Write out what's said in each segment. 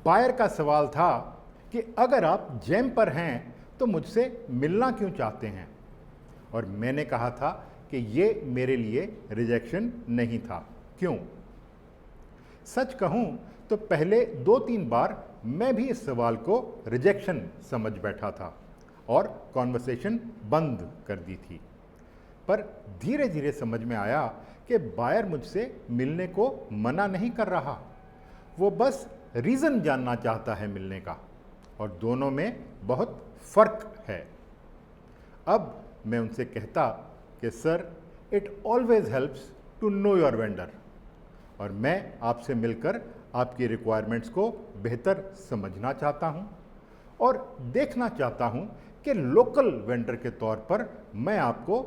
Buyer का सवाल था कि अगर आप जैम पर हैं तो मुझसे मिलना क्यों चाहते हैं, और मैंने कहा था कि ये मेरे लिए रिजेक्शन नहीं था। क्यों? सच कहूं तो पहले 2-3 बार मैं भी इस सवाल को रिजेक्शन समझ बैठा था और कॉन्वर्सेशन बंद कर दी थी। पर धीरे धीरे समझ में आया कि बायर मुझसे मिलने को मना नहीं कर रहा, वो बस रीज़न जानना चाहता है मिलने का, और दोनों में बहुत फ़र्क है। अब मैं उनसे कहता कि sir, it always helps to know your vendor, और मैं आपसे मिलकर आपकी रिक्वायरमेंट्स को बेहतर समझना चाहता हूं और देखना चाहता हूं कि लोकल वेंडर के तौर पर मैं आपको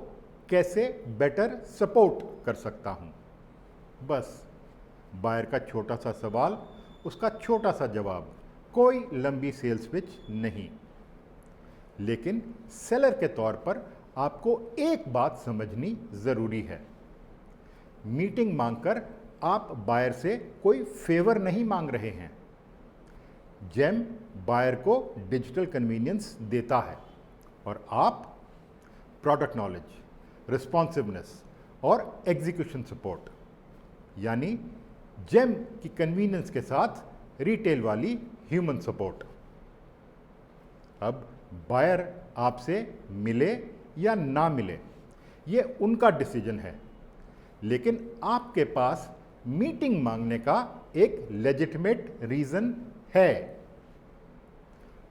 कैसे बेटर सपोर्ट कर सकता हूं। बस बायर का छोटा सा सवाल, उसका छोटा सा जवाब, कोई लंबी सेल्स पिच नहीं। लेकिन सेलर के तौर पर आपको एक बात समझनी ज़रूरी है। मीटिंग मांगकर आप बायर से कोई फेवर नहीं मांग रहे हैं। जैम बायर को डिजिटल कन्वीनियंस देता है और आप प्रोडक्ट नॉलेज, रिस्पॉन्सिवनेस और एग्जीक्यूशन सपोर्ट, यानी जैम की कन्वीनियंस के साथ रिटेल वाली ह्यूमन सपोर्ट। अब बायर आपसे मिले या ना मिले, ये उनका डिसीजन है, लेकिन आपके पास मीटिंग मांगने का एक लेजिटिमेट रीज़न है।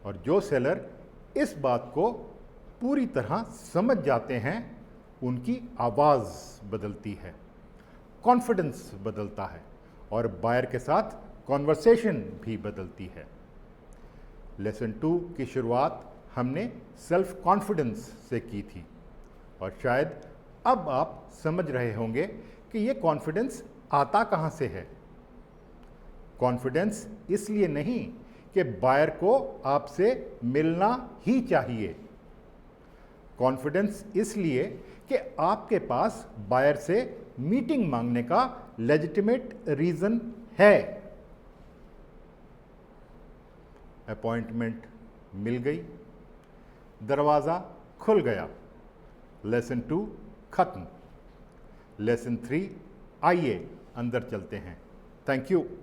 और जो सेलर इस बात को पूरी तरह समझ जाते हैं, उनकी आवाज़ बदलती है, कॉन्फिडेंस बदलता है और बायर के साथ कॉन्वर्सेशन भी बदलती है। लेसन 2 की शुरुआत हमने सेल्फ कॉन्फिडेंस से की थी, और शायद अब आप समझ रहे होंगे कि ये कॉन्फिडेंस आता कहाँ से है। कॉन्फिडेंस इसलिए नहीं कि बायर को आपसे मिलना ही चाहिए। कॉन्फिडेंस इसलिए कि आपके पास बायर से मीटिंग मांगने का लेजिटिमेट रीज़न है। अपॉइंटमेंट मिल गई, दरवाज़ा खुल गया, लेसन 2 खत्म। लेसन 3, आइए अंदर चलते हैं। Thank you.